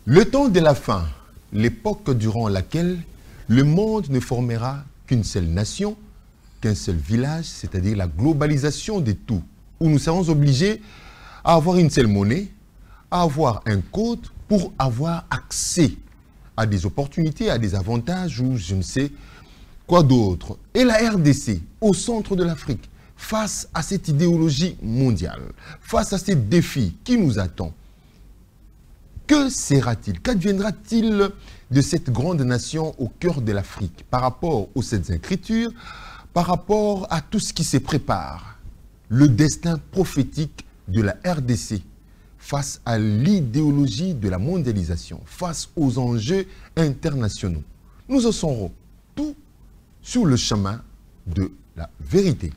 Le temps de la fin, l'époque durant laquelle le monde ne formera qu'une seule nation, qu'un seul village, c'est-à-dire la globalisation de tout, où nous serons obligés à avoir une seule monnaie, à avoir un code pour avoir accès à des opportunités, à des avantages ou je ne sais quoi d'autre. Et la RDC, au centre de l'Afrique, face à cette idéologie mondiale, face à ces défis qui nous attendent, que sera-t-il? Qu'adviendra-t-il de cette grande nation au cœur de l'Afrique par rapport aux Saintes Écritures, par rapport à tout ce qui se prépare? Le destin prophétique de la RDC face à l'idéologie de la mondialisation, face aux enjeux internationaux. Nous en saurons tout sur le chemin de la vérité.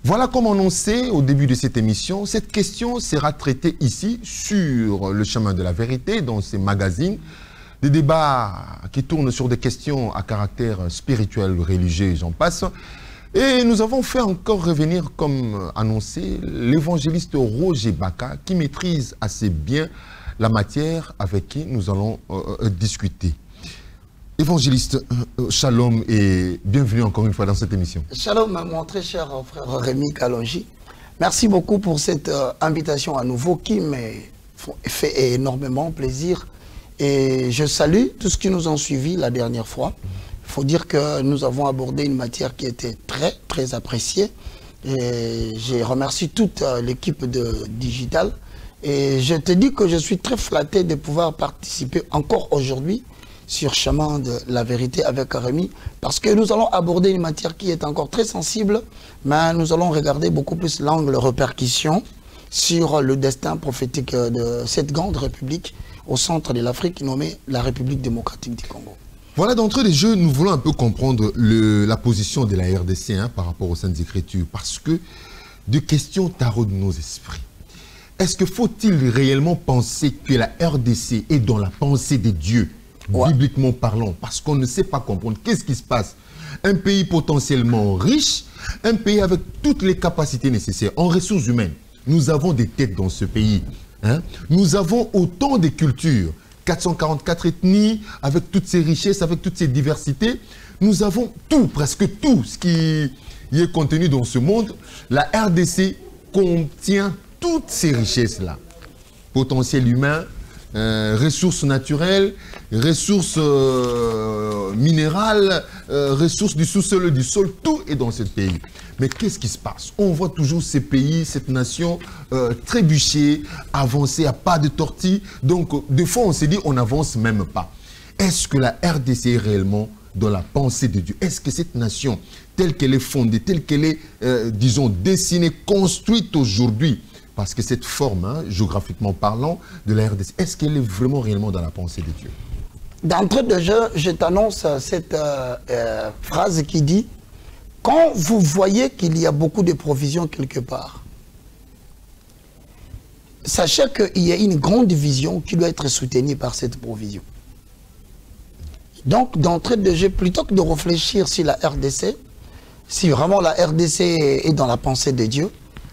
Voilà, comme annoncé au début de cette émission, cette question sera traitée ici sur le chemin de la vérité dans ces magazines. Des débats qui tournent sur des questions à caractère spirituel, religieux, j'en passe. Et nous avons fait encore revenir, comme annoncé, l'évangéliste Roger Baka, qui maîtrise assez bien la matière avec qui nous allons discuter. Évangéliste, shalom et bienvenue encore une fois dans cette émission. Shalom, mon très cher frère Rémi Kalonji. Merci beaucoup pour cette invitation à nouveau qui me fait énormément plaisir. Et je salue tous ceux qui nous ont suivis la dernière fois. Il faut dire que nous avons abordé une matière qui était très appréciée. Et je remercie toute l'équipe de Digital. Et je te dis que je suis très flatté de pouvoir participer encore aujourd'hui sur chemin de la vérité avec Rémi, parce que nous allons aborder une matière qui est encore très sensible, mais nous allons regarder beaucoup plus l'angle répercussion sur le destin prophétique de cette grande république au centre de l'Afrique, nommée la République démocratique du Congo. Voilà, d'entrée des jeux, nous voulons un peu comprendre la position de la RDC par rapport aux Saintes Écritures, parce que des questions taraudent nos esprits. Est-ce que faut-il réellement penser que la RDC est dans la pensée de Dieu, bibliquement parlant, parce qu'on ne sait pas comprendre qu'est-ce qui se passe? Un pays potentiellement riche, un pays avec toutes les capacités nécessaires en ressources humaines. Nous avons des têtes dans ce pays. Nous avons autant de cultures, 444 ethnies, avec toutes ces richesses, avec toutes ces diversités. Nous avons tout, presque tout ce qui est contenu dans ce monde. La RDC contient toutes ces richesses-là. Potentiel humain, ressources naturelles, ressources minérales, ressources du sous-sol, du sol, tout est dans ce pays. Mais qu'est-ce qui se passe? On voit toujours ces pays, cette nation trébucher, avancer à pas de tortille. Donc, des fois, on s'est dit, on n'avance même pas. Est-ce que la RDC est réellement dans la pensée de Dieu? Est-ce que cette nation, telle qu'elle est fondée, telle qu'elle est, disons, dessinée, construite aujourd'hui, parce que cette forme, géographiquement parlant, de la RDC, est-ce qu'elle est vraiment réellement dans la pensée de Dieu? D'entrée de jeu, je t'annonce cette phrase qui dit: quand vous voyez qu'il y a beaucoup de provisions quelque part, sachez qu'il y a une grande vision qui doit être soutenue par cette provision. Donc, d'entrée de jeu, plutôt que de réfléchir sur la RDC, si vraiment la RDC est dans la pensée de Dieu,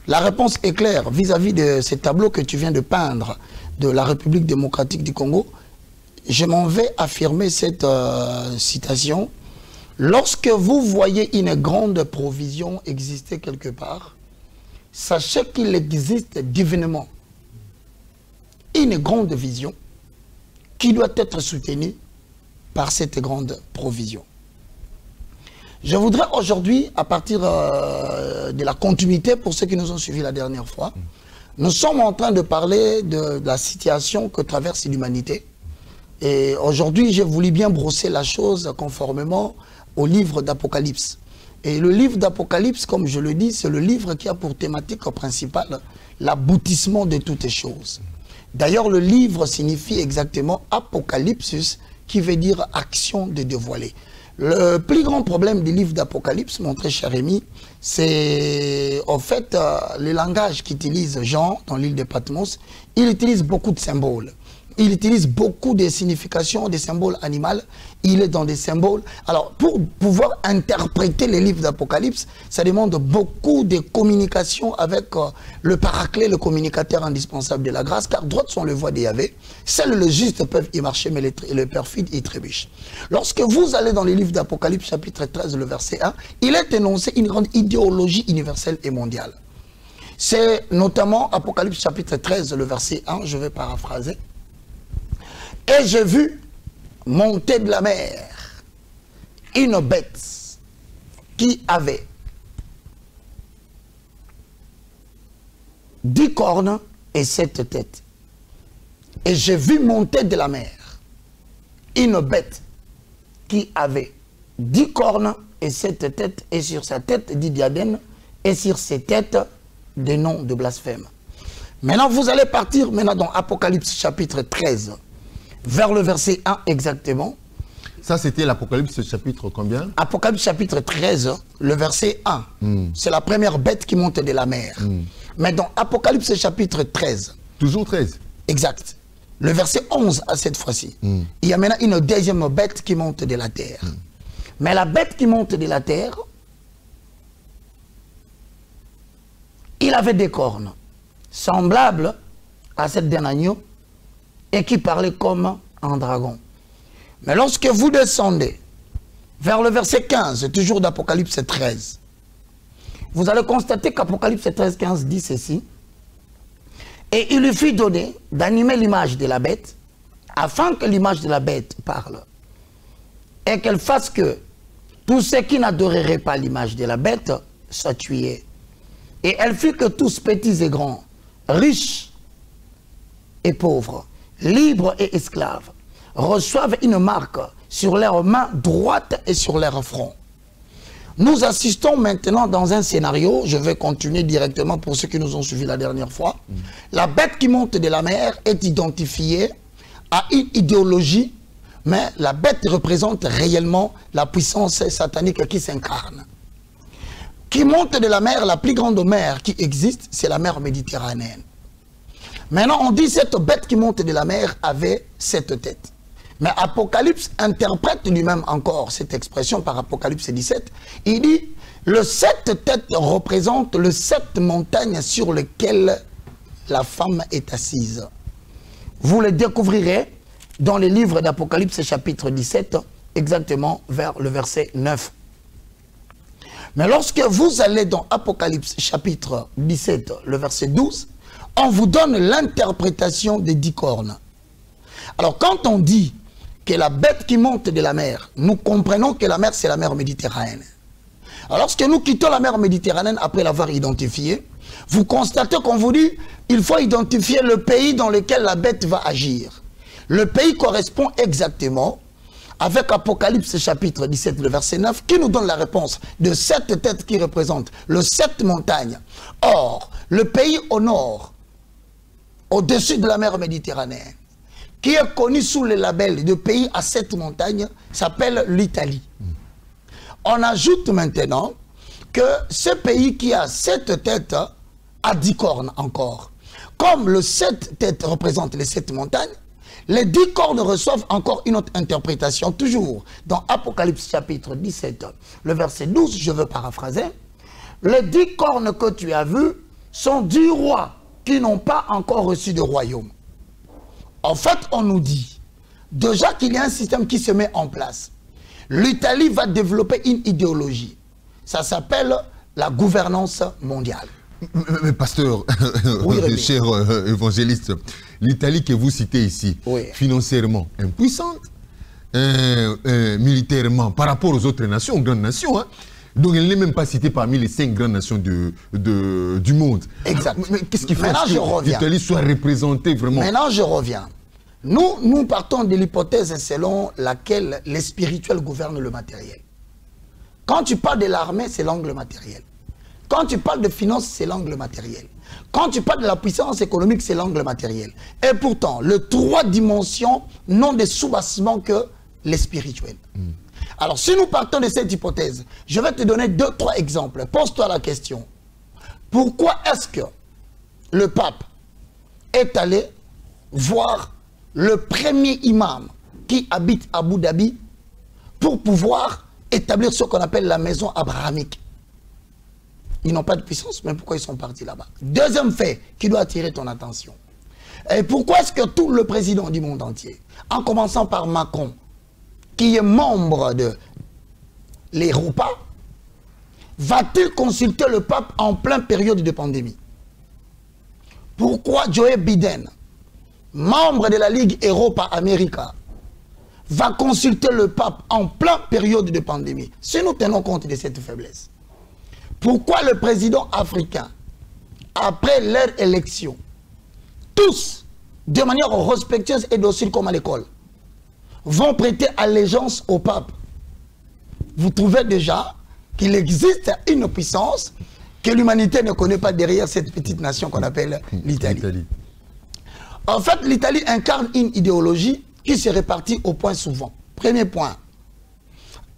la réponse est claire vis-à-vis de ce tableau que tu viens de peindre de la République démocratique du Congo. Je m'en vais affirmer cette citation. Lorsque vous voyez une grande provision exister quelque part, sachez qu'il existe divinement une grande vision qui doit être soutenue par cette grande provision. Je voudrais aujourd'hui, à partir de la continuité pour ceux qui nous ont suivis la dernière fois, nous sommes en train de parler de la situation que traverse l'humanité. Et aujourd'hui, j'ai voulu bien brosser la chose conformément au livre d'Apocalypse. Et le livre d'Apocalypse, comme je le dis, c'est le livre qui a pour thématique principale l'aboutissement de toutes les choses. D'ailleurs, le livre signifie exactement Apocalypsus, qui veut dire action de dévoiler. Le plus grand problème du livre d'Apocalypse, mon très cher Rémi, c'est en fait le langage qu'utilise Jean dans l'île de Patmos. Il utilise beaucoup de symboles. il utilise beaucoup de significations, des symboles animaux. Il est dans des symboles. Alors, pour pouvoir interpréter les livres d'Apocalypse, ça demande beaucoup de communication avec le paraclet, le communicateur indispensable de la grâce, car droite sont les voies de Yahvé. Seuls les justes peuvent y marcher, mais les perfides y trébuchent. Lorsque vous allez dans les livres d'Apocalypse, chapitre 13, le verset 1, il est énoncé une grande idéologie universelle et mondiale. C'est notamment Apocalypse chapitre 13, le verset 1, je vais paraphraser. Et j'ai vu monter de la mer une bête qui avait 10 cornes et 7 têtes. Et j'ai vu monter de la mer une bête qui avait 10 cornes et 7 têtes, et sur sa tête 10 diadèmes, et sur ses têtes des noms de blasphème. Maintenant, vous allez partir maintenant dans Apocalypse chapitre 13, vers le verset 1 exactement. Ça, c'était l'Apocalypse chapitre combien? Apocalypse chapitre 13, le verset 1. C'est la première bête qui monte de la mer. Mais dans Apocalypse chapitre 13. Toujours 13. Exact. Le verset 11 à cette fois-ci. Il y a maintenant une deuxième bête qui monte de la terre. Mais la bête qui monte de la terre, il avait des cornes, semblables à celle d'un agneau, et qui parlait comme un dragon. Mais lorsque vous descendez vers le verset 15, toujours d'Apocalypse 13, vous allez constater qu'Apocalypse 13, 15 dit ceci. Et il lui fut donné d'animer l'image de la bête, afin que l'image de la bête parle, et qu'elle fasse que tous ceux qui n'adoreraient pas l'image de la bête soient tués. Et elle fit que tous, petits et grands, riches et pauvres, libres et esclaves, reçoivent une marque sur leur main droite et sur leur front. Nous assistons maintenant dans un scénario, je vais continuer directement pour ceux qui nous ont suivis la dernière fois. La bête qui monte de la mer est identifiée à une idéologie, mais la bête représente réellement la puissance satanique qui s'incarne. Qui monte de la mer, la plus grande mer qui existe, c'est la mer Méditerranéenne. Maintenant, on dit cette bête qui monte de la mer avait 7 têtes. Mais Apocalypse interprète lui-même encore cette expression par Apocalypse 17. Il dit, le 7 têtes représente le 7 montagnes sur lesquelles la femme est assise. Vous le découvrirez dans les livres d'Apocalypse chapitre 17, exactement vers le verset 9. Mais lorsque vous allez dans Apocalypse chapitre 17, le verset 12, on vous donne l'interprétation des 10 cornes. Alors quand on dit que la bête qui monte de la mer, nous comprenons que la mer c'est la mer Méditerranéenne. Alors lorsque nous quittons la mer Méditerranéenne après l'avoir identifiée, vous constatez qu'on vous dit il faut identifier le pays dans lequel la bête va agir. Le pays correspond exactement avec Apocalypse chapitre 17, le verset 9, qui nous donne la réponse de 7 têtes qui représentent le 7 montagnes. Or, le pays au nord, au-dessus de la mer Méditerranéenne, qui est connu sous le label de pays à 7 montagnes, s'appelle l'Italie. On ajoute maintenant que ce pays qui a 7 têtes a 10 cornes encore. Comme le 7 têtes représente les 7 montagnes, les 10 cornes reçoivent encore une autre interprétation, toujours dans Apocalypse chapitre 17, le verset 12, je veux paraphraser. Les 10 cornes que tu as vues sont 10 rois qui n'ont pas encore reçu de royaume. En fait, on nous dit déjà qu'il y a un système qui se met en place. L'Italie va développer une idéologie. Ça s'appelle la gouvernance mondiale. Mais pasteur, oui, cher évangéliste, l'Italie que vous citez ici, oui, financièrement impuissante, militairement par rapport aux autres nations, grandes nations, hein, donc elle n'est même pas citée parmi les 5 grandes nations du monde. Exact. Mais qu'est-ce qui fait que l'Italie soit représentée vraiment? Maintenant, je reviens. Nous partons de l'hypothèse selon laquelle les spirituels gouvernent le matériel. Quand tu parles de l'armée, c'est l'angle matériel. Quand tu parles de finances, c'est l'angle matériel. Quand tu parles de la puissance économique, c'est l'angle matériel. Et pourtant, les 3 dimensions n'ont de soubassement que les spirituels. Alors, si nous partons de cette hypothèse, je vais te donner 2-3 exemples. Pose-toi la question. Pourquoi est-ce que le pape est allé voir le premier imam qui habite à Abu Dhabi pour pouvoir établir ce qu'on appelle la maison abrahamique. Ils n'ont pas de puissance, mais pourquoi ils sont partis là-bas? Deuxième fait qui doit attirer ton attention. Et pourquoi est-ce que tout le président du monde entier, en commençant par Macron, qui est membre de l'Europa, va-t-il consulter le pape en pleine période de pandémie? Pourquoi Joe Biden, membre de la Ligue Europa-America, va consulter le pape en pleine période de pandémie? Si nous tenons compte de cette faiblesse, pourquoi le président africain, après leur élection, tous, de manière respectueuse et docile comme à l'école, vont prêter allégeance au pape? Vous trouvez déjà qu'il existe une puissance que l'humanité ne connaît pas derrière cette petite nation qu'on appelle l'Italie. En fait, l'Italie incarne une idéologie qui se répartit au point souvent. Premier point,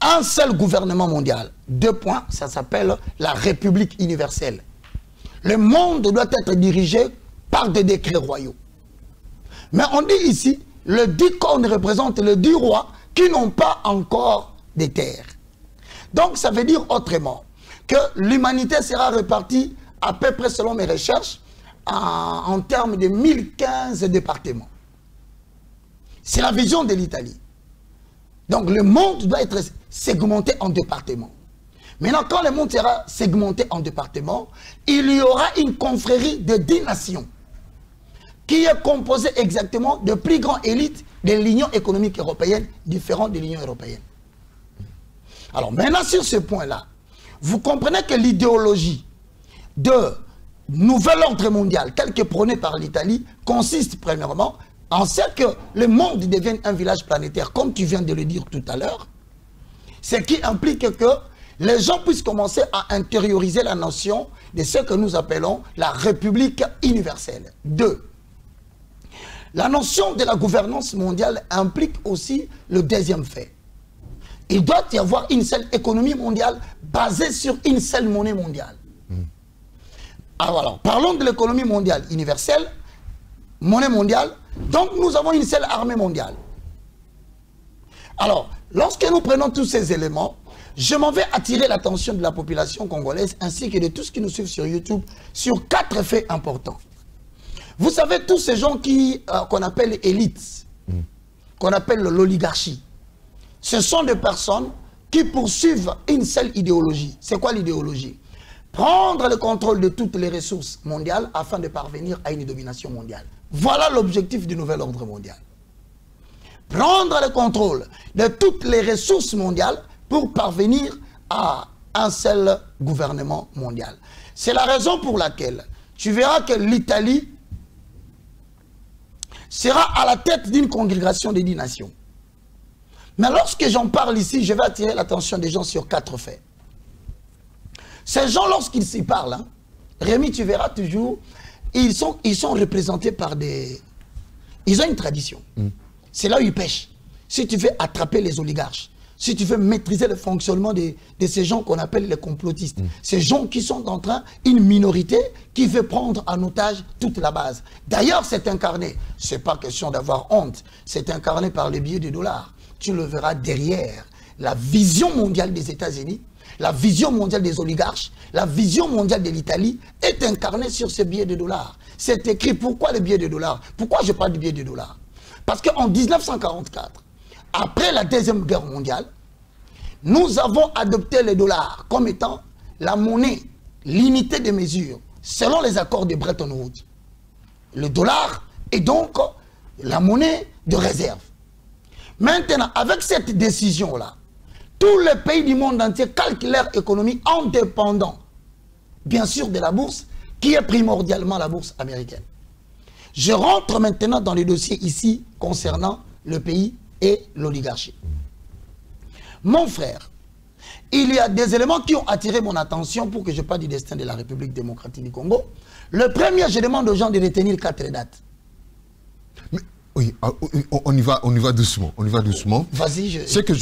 un seul gouvernement mondial. Deux points, ça s'appelle la République universelle. Le monde doit être dirigé par des décrets royaux. Mais on dit ici, le 10 cornes représente les 10 rois qui n'ont pas encore de terres. Donc ça veut dire autrement que l'humanité sera répartie à peu près, selon mes recherches, en termes de 1015 départements. C'est la vision de l'Italie. Donc le monde doit être segmenté en départements. Maintenant, quand le monde sera segmenté en départements, il y aura une confrérie de 10 nations qui est composée exactement de plus grandes élites de l'Union économique européenne, différentes de l'Union européenne. Alors maintenant, sur ce point-là, vous comprenez que l'idéologie de nouvel ordre mondial, tel que prôné par l'Italie, consiste premièrement en ce que le monde devienne un village planétaire, comme tu viens de le dire tout à l'heure, ce qui implique que les gens puissent commencer à intérioriser la notion de ce que nous appelons la République universelle. Deux, la notion de la gouvernance mondiale implique aussi le deuxième fait. Il doit y avoir une seule économie mondiale basée sur une seule monnaie mondiale. Alors, parlons de l'économie mondiale universelle, monnaie mondiale. Donc, nous avons une seule armée mondiale. Alors, lorsque nous prenons tous ces éléments, je m'en vais attirer l'attention de la population congolaise ainsi que de tous qui nous suivent sur YouTube sur 4 faits importants. Vous savez, tous ces gens qu'on appelle élites, qu'on appelle l'oligarchie, ce sont des personnes qui poursuivent une seule idéologie. C'est quoi l'idéologie? Prendre le contrôle de toutes les ressources mondiales afin de parvenir à une domination mondiale. Voilà l'objectif du nouvel ordre mondial. Prendre le contrôle de toutes les ressources mondiales pour parvenir à un seul gouvernement mondial. C'est la raison pour laquelle tu verras que l'Italie sera à la tête d'une congrégation de 10 nations. Mais lorsque j'en parle ici, je vais attirer l'attention des gens sur 4 faits. Ces gens, lorsqu'ils s'y parlent, hein, Rémi, tu verras toujours, ils sont représentés par des... Ils ont une tradition. C'est là où ils pêchent. Si tu veux attraper les oligarches, si tu veux maîtriser le fonctionnement de ces gens qu'on appelle les complotistes, ces gens qui sont en train, une minorité qui veut prendre en otage toute la base. D'ailleurs, c'est incarné, ce n'est pas question d'avoir honte, c'est incarné par les billets de dollars. Tu le verras derrière la vision mondiale des États-Unis, la vision mondiale des oligarches, la vision mondiale de l'Italie est incarnée sur ces billets de dollars. C'est écrit. Pourquoi les billets de dollars? Pourquoi je parle du billet de dollars? Parce qu'en 1944, après la Deuxième Guerre mondiale, nous avons adopté le dollar comme étant la monnaie, l'unité de mesure, selon les accords de Bretton Woods. Le dollar est donc la monnaie de réserve. Maintenant, avec cette décision-là, tous les pays du monde entier calculent leur économie en dépendant, bien sûr, de la bourse, qui est primordialement la bourse américaine. Je rentre maintenant dans les dossiers ici concernant le pays et l'oligarchie. Mon frère, il y a des éléments qui ont attiré mon attention pour que je parle du destin de la République démocratique du Congo. Le premier, je demande aux gens de retenir 4 dates. Mais Oui, on y va doucement. On y va doucement. Vas-y. C'est que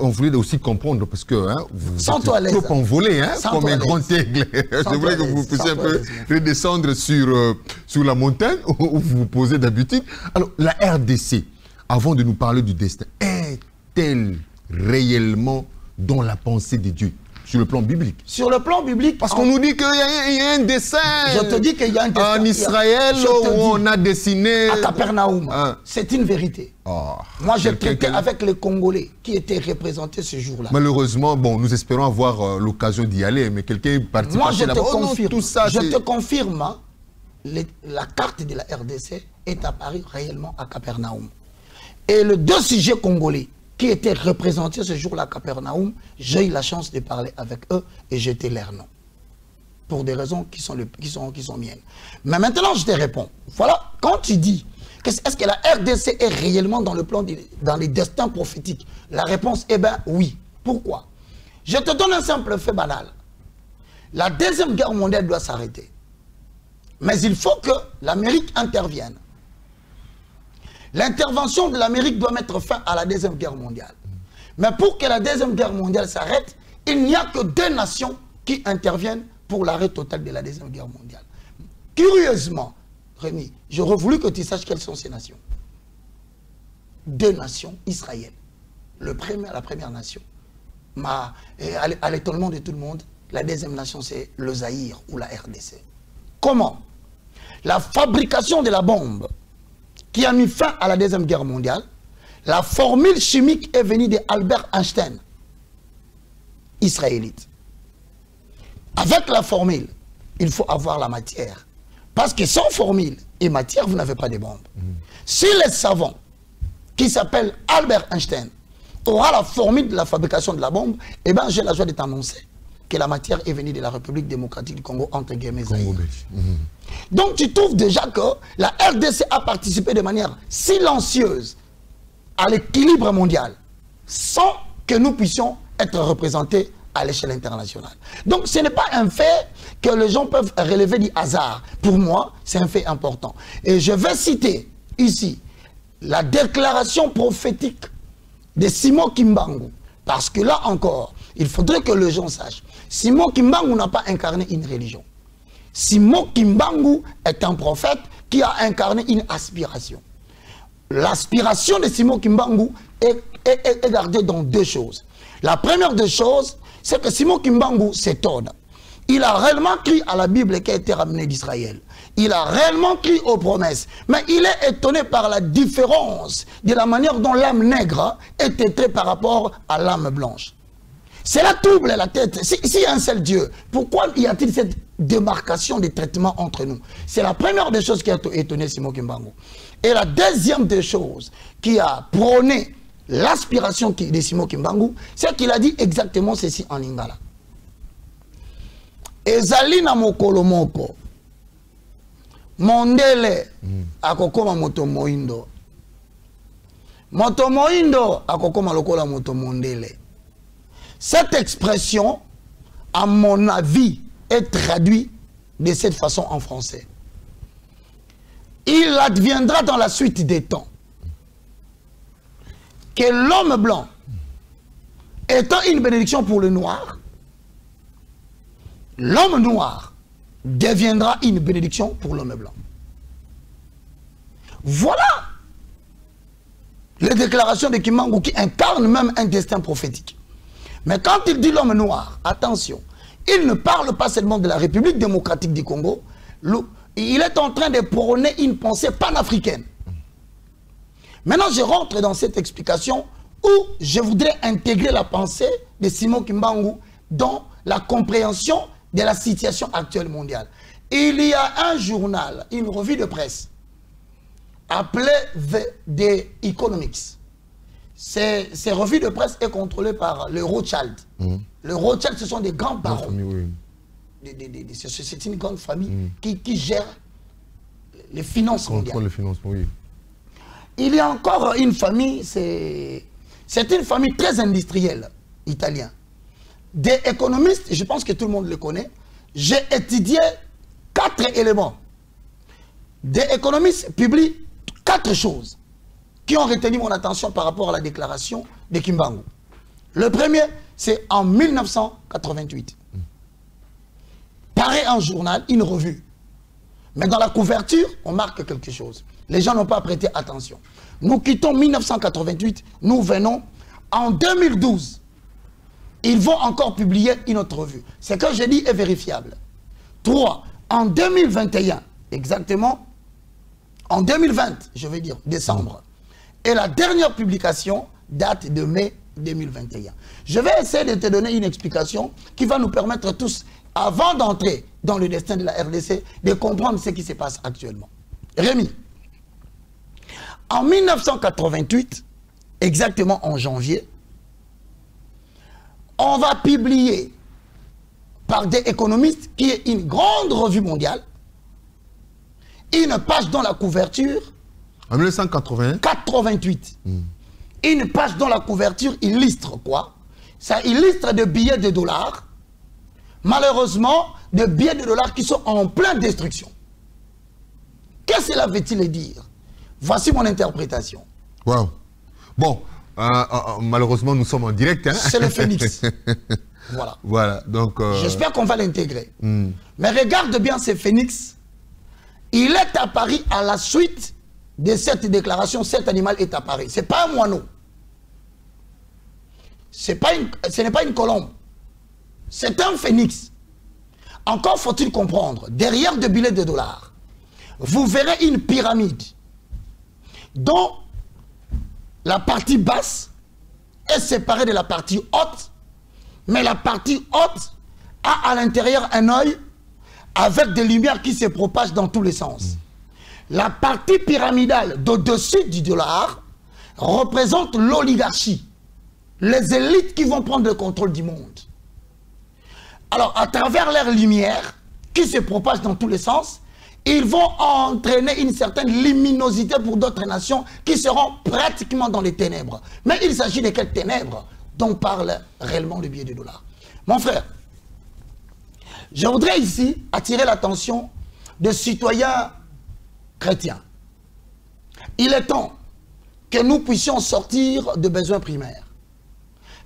on voulait aussi comprendre, parce que vous êtes trop envolé, comme un grand aigle. Je voulais que vous puissiez un peu redescendre sur la montagne où vous vous posez d'habitude. Alors, la RDC, avant de nous parler du destin, est-elle réellement dans la pensée de Dieu? Sur le plan biblique. Sur le plan biblique. Parce qu'on nous dit qu'il y a un dessin. Je te dis qu'il y a un dessin. En Israël, où on a dessiné. À Capernaum. C'est une vérité. Moi, j'ai traité avec les Congolais qui étaient représentés ce jour-là. Malheureusement, bon, nous espérons avoir l'occasion d'y aller, mais quelqu'un participe. Moi, je te confirme. Tout ça, je te confirme, la carte de la RDC est apparue réellement à Capernaum. Et les deux sujets congolais qui étaient représentés ce jour-là à Capernaum, j'ai eu la chance de parler avec eux et j'étais leur nom. Pour des raisons qui sont miennes. Mais maintenant, je te réponds. Voilà, quand tu dis, est-ce que la RDC est réellement dans le plan, dans les destins prophétiques? La réponse est bien oui. Pourquoi? Je te donne un simple fait banal. La Deuxième Guerre mondiale doit s'arrêter. Mais il faut que l'Amérique intervienne. L'intervention de l'Amérique doit mettre fin à la Deuxième Guerre mondiale. Mais pour que la Deuxième Guerre mondiale s'arrête, il n'y a que deux nations qui interviennent pour l'arrêt total de la Deuxième Guerre mondiale. Curieusement, Rémi, j'aurais voulu que tu saches quelles sont ces nations. Deux nations, Israël. La première nation. À l'étonnement de tout le monde, la deuxième nation, c'est le Zaïre ou la RDC. Comment? La fabrication de la bombe qui a mis fin à la Deuxième Guerre mondiale, la formule chimique est venue d'Albert Einstein, israélite. Avec la formule, il faut avoir la matière. Parce que sans formule et matière, vous n'avez pas de bombe. Si les savants, qui s'appellent Albert Einstein, aura la formule de la fabrication de la bombe, eh bien, j'ai la joie de t'annoncer que la matière est venue de la République démocratique du Congo, entre guillemets. Donc tu trouves déjà que la RDC a participé de manière silencieuse à l'équilibre mondial, sans que nous puissions être représentés à l'échelle internationale. Donc ce n'est pas un fait que les gens peuvent relever du hasard. Pour moi, c'est un fait important. Et je vais citer ici la déclaration prophétique de Simon Kimbangu. Parce que là encore, il faudrait que les gens sachent. Simon Kimbangu n'a pas incarné une religion. Simon Kimbangu est un prophète qui a incarné une aspiration. L'aspiration de Simon Kimbangu est gardée dans deux choses. La première des choses, c'est que Simon Kimbangu s'étonne. Il a réellement cru à la Bible qui a été ramenée d'Israël. Il a réellement cru aux promesses. Mais il est étonné par la différence de la manière dont l'âme nègre est traitée par rapport à l'âme blanche. Cela trouble la tête. S'il y a un seul Dieu, pourquoi y a-t-il cette démarcation de traitement entre nous? C'est la première des choses qui a étonné Simon Kimbangu. Et la deuxième des choses qui a prôné l'aspiration de Simon Kimbangu, c'est qu'il a dit exactement ceci en lingala. Ezali na mokolo moko mondele akokoma moto moindo. Moto moindo akokoma lokola moto mondele. Cette expression, à mon avis, est traduite de cette façon en français. Il adviendra dans la suite des temps que l'homme blanc, étant une bénédiction pour le noir, l'homme noir deviendra une bénédiction pour l'homme blanc. Voilà les déclarations de Kimbangu qui incarnent même un destin prophétique. Mais quand il dit l'homme noir, attention, il ne parle pas seulement de la République démocratique du Congo, il est en train de prôner une pensée panafricaine. Maintenant, je rentre dans cette explication où je voudrais intégrer la pensée de Simon Kimbangu dans la compréhension de la situation actuelle mondiale. Il y a un journal, une revue de presse, appelée The Economics. Ces revues de presse est contrôlée par le Rothschild. Le Rothschild, ce sont des grands barons. C'est une grande famille qui gère les finances mondiales. Il y a encore une famille, c'est une famille très industrielle, italienne. Des économistes, je pense que tout le monde le connaît, j'ai étudié 4 éléments. Des économistes publient 4 choses. qui ont retenu mon attention par rapport à la déclaration de Kimbangu. Le premier, c'est en 1988. Paraît un journal, une revue. Mais dans la couverture, on marque quelque chose. Les gens n'ont pas prêté attention. Nous quittons 1988, nous venons en 2012. Ils vont encore publier une autre revue. Ce que je dis est vérifiable. 3. En 2021, exactement, en 2020, je vais dire, décembre. Et la dernière publication date de mai 2021. Je vais essayer de te donner une explication qui va nous permettre tous, avant d'entrer dans le destin de la RDC, de comprendre ce qui se passe actuellement. Rémi, en 1988, exactement en janvier, on va publier par des économistes, qui est une grande revue mondiale, une page dans la couverture. En 1988. 88. Une page dans la couverture illustre quoi? Ça illustre des billets de dollars. Malheureusement, des billets de dollars qui sont en pleine destruction. Qu'est-ce que cela veut-il dire? Voici mon interprétation. Wow. Bon, malheureusement, nous sommes en direct. Hein? C'est le phénix. Voilà. Voilà. Donc. J'espère qu'on va l'intégrer. Mais regarde bien ce phénix. Il est apparu à la suite de cette déclaration. Cet animal est apparu. Ce n'est pas un moineau. Ce n'est pas une colombe. C'est un phénix. Encore faut-il comprendre, derrière des billets de dollars, vous verrez une pyramide dont la partie basse est séparée de la partie haute, mais la partie haute a à l'intérieur un œil avec des lumières qui se propagent dans tous les sens. La partie pyramidale d'au-dessus du dollar représente l'oligarchie, les élites qui vont prendre le contrôle du monde. Alors, à travers leur lumière, qui se propage dans tous les sens, ils vont entraîner une certaine luminosité pour d'autres nations qui seront pratiquement dans les ténèbres. Mais il s'agit de quelles ténèbres dont parle réellement le billet de dollar? Mon frère, je voudrais ici attirer l'attention des citoyens chrétiens. Il est temps que nous puissions sortir de besoins primaires,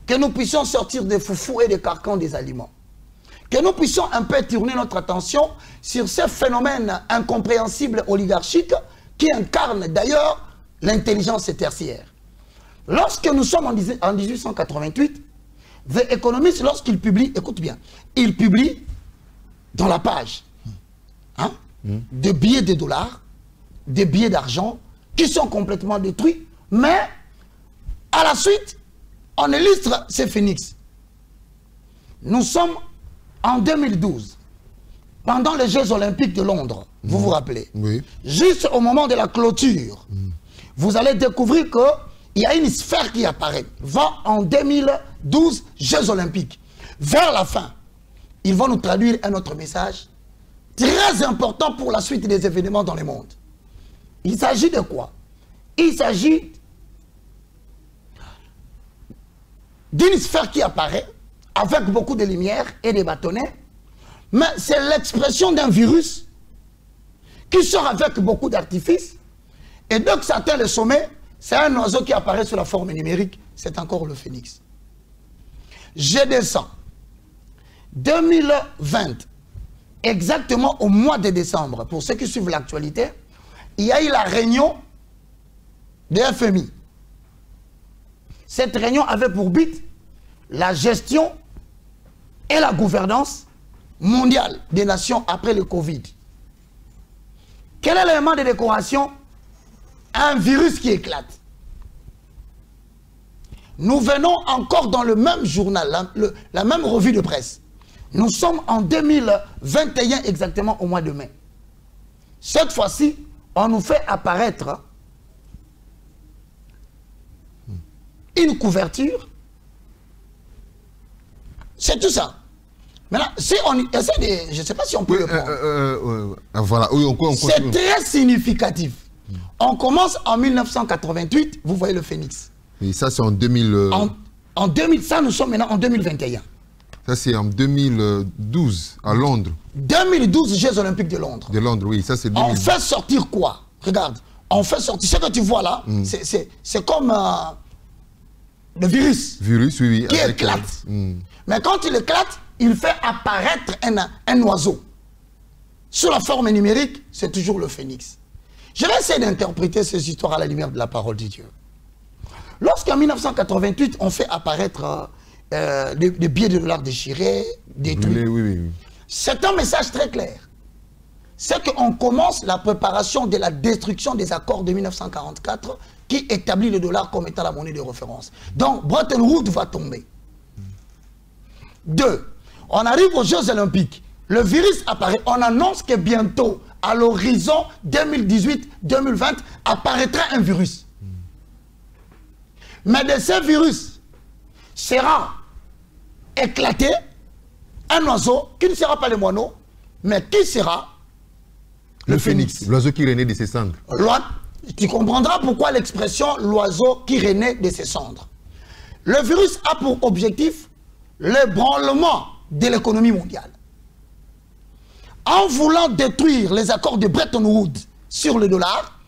que nous puissions sortir des foufous et des carcans des aliments, que nous puissions un peu tourner notre attention sur ces phénomènes incompréhensibles oligarchiques qui incarnent d'ailleurs l'intelligence tertiaire. Lorsque nous sommes en 1888, The Economist, lorsqu'il publie, écoute bien, il publie dans la page des billets de dollars, des billets d'argent qui sont complètement détruits, mais à la suite, on illustre ces phénix. Nous sommes en 2012, pendant les Jeux Olympiques de Londres, vous vous rappelez? Oui. Juste au moment de la clôture, vous allez découvrir qu'il y a une sphère qui apparaît. Va en 2012, Jeux Olympiques. Vers la fin, ils vont nous traduire un autre message très important pour la suite des événements dans le monde. Il s'agit de quoi? Il s'agit d'une sphère qui apparaît avec beaucoup de lumière et des bâtonnets, mais c'est l'expression d'un virus qui sort avec beaucoup d'artifices, et dès que ça atteint le sommet, c'est un oiseau qui apparaît sous la forme numérique, c'est encore le phénix. Je descends. 2020, exactement au mois de décembre, pour ceux qui suivent l'actualité, il y a eu la réunion de FMI. Cette réunion avait pour but la gestion et la gouvernance mondiale des nations après le Covid. Quel est l'élément de décoration? Un virus qui éclate. Nous venons encore dans le même journal, la même revue de presse. Nous sommes en 2021 exactement au mois de mai. Cette fois-ci, on nous fait apparaître une couverture. C'est tout ça. Maintenant, si on essaie de... Je ne sais pas si on peut le prendre. Voilà. Oui, c'est très significatif. On commence en 1988, vous voyez le phénix. Et ça, c'est en 2000... En 2000, ça, nous sommes maintenant en 2021. Ça, c'est en 2012, à Londres. 2012, Jeux Olympiques de Londres. De Londres, oui. Ça, c'est 2012. On fait sortir quoi? Regarde, on fait sortir. Ce que tu vois là, c'est comme le virus. Virus, oui, oui. Qui éclate. Mais quand il éclate, il fait apparaître un oiseau. Sous la forme numérique, c'est toujours le phénix. Je vais essayer d'interpréter ces histoires à la lumière de la parole de Dieu. Lorsqu'en 1988, on fait apparaître des billets de dollars déchirés, détruits, oui. C'est un message très clair. C'est qu'on commence la préparation de la destruction des accords de 1944 qui établit le dollar comme étant la monnaie de référence. Donc, Bretton Woods va tomber. 2. On arrive aux Jeux Olympiques. Le virus apparaît. On annonce que bientôt, à l'horizon 2018-2020, apparaîtra un virus. Mais de ce virus sera éclaté un oiseau qui ne sera pas le moineau, mais qui sera le phénix. L'oiseau qui renaît de ses cendres. Tu comprendras pourquoi l'expression l'oiseau qui renaît de ses cendres. Le virus a pour objectif l'ébranlement de l'économie mondiale. En voulant détruire les accords de Bretton Woods sur le dollar,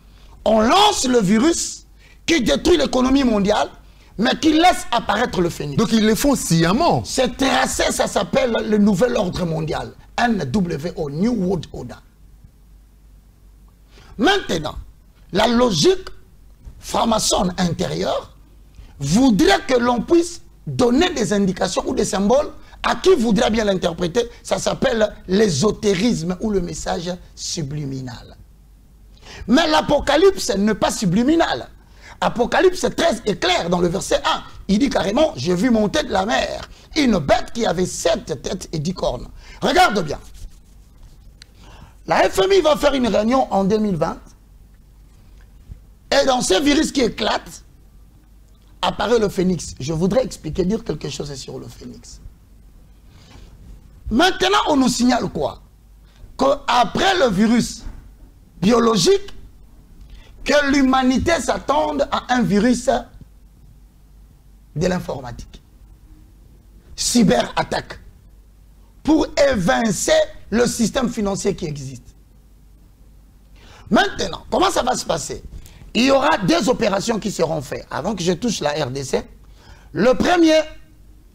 on lance le virus qui détruit l'économie mondiale, mais qui laisse apparaître le phénix. Donc ils le font sciemment. C'est tracé, ça s'appelle le nouvel ordre mondial. NWO, New World Order. Maintenant, la logique franc-maçonne intérieure voudrait que l'on puisse donner des indications ou des symboles à qui voudrait bien l'interpréter. Ça s'appelle l'ésotérisme ou le message subliminal. Mais l'Apocalypse n'est pas subliminal. Apocalypse 13 est clair dans le verset 1. Il dit carrément, j'ai vu monter de la mer une bête qui avait 7 têtes et 10 cornes. Regarde bien. La FMI va faire une réunion en 2020. Et dans ce virus qui éclate, apparaît le phénix. Je voudrais expliquer, dire quelque chose sur le phénix. Maintenant, on nous signale quoi? Qu'après le virus biologique, que l'humanité s'attende à un virus de l'informatique. Cyberattaque. Pour évincer le système financier qui existe. Maintenant, comment ça va se passer? Il y aura des opérations qui seront faites. Avant que je touche la RDC, le premier,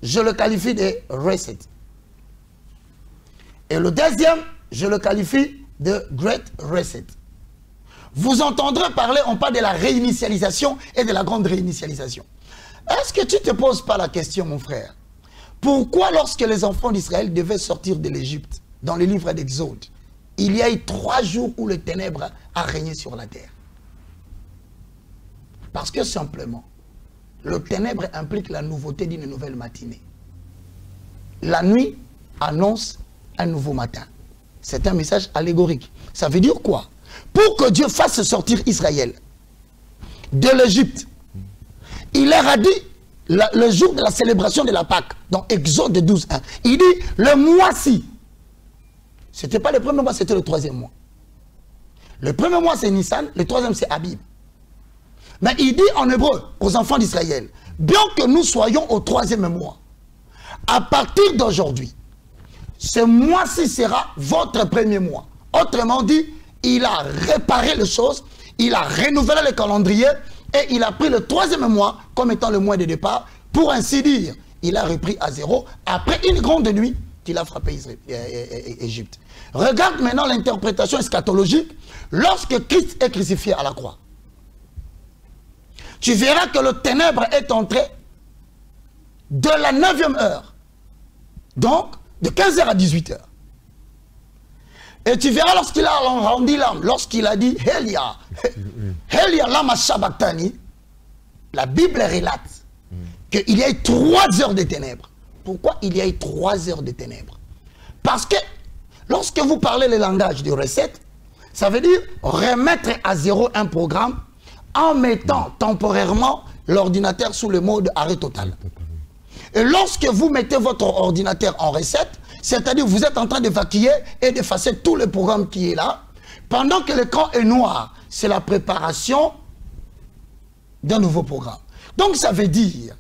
je le qualifie de reset. Et le deuxième, je le qualifie de Great Reset. Vous entendrez parler, on parle de la réinitialisation et de la grande réinitialisation. Est-ce que tu ne te poses pas la question, mon frère? Pourquoi lorsque les enfants d'Israël devaient sortir de l'Égypte, dans les livres d'Exode, il y a eu 3 jours où le ténèbre a régné sur la terre? Parce que simplement, le ténèbre implique la nouveauté d'une nouvelle matinée. La nuit annonce un nouveau matin. C'est un message allégorique. Ça veut dire quoi? Pour que Dieu fasse sortir Israël de l'Égypte, il leur a dit, le jour de la célébration de la Pâque, dans Exode 12.1, il dit, le mois-ci, ce n'était pas le premier mois, c'était le 3e mois. Le premier mois, c'est Nissan, le 3e, c'est Abib. Mais il dit en hébreu aux enfants d'Israël, bien que nous soyons au 3e mois, à partir d'aujourd'hui, ce mois-ci sera votre premier mois. Autrement dit, il a réparé les choses, il a renouvelé le calendrier et il a pris le 3e mois comme étant le mois de départ. Pour ainsi dire, il a repris à 0 après une grande nuit qu'il a frappé Égypte. Regarde maintenant l'interprétation eschatologique lorsque Christ est crucifié à la croix. Tu verras que le ténèbre est entré de la 9e heure. Donc, de 15h à 18h. Et tu verras lorsqu'il a rendu l'âme, lorsqu'il a dit Helia, Helia lama sabachthani, la Bible relate qu'il y a eu 3 heures de ténèbres. Pourquoi il y a eu 3 heures de ténèbres? Parce que lorsque vous parlez le langage de recette, ça veut dire remettre à 0 un programme en mettant temporairement l'ordinateur sous le mode arrêt total. Et lorsque vous mettez votre ordinateur en reset, c'est-à-dire vous êtes en train d'évacuer et d'effacer tout le programme qui est là, pendant que l'écran est noir, c'est la préparation d'un nouveau programme. Donc ça veut dire,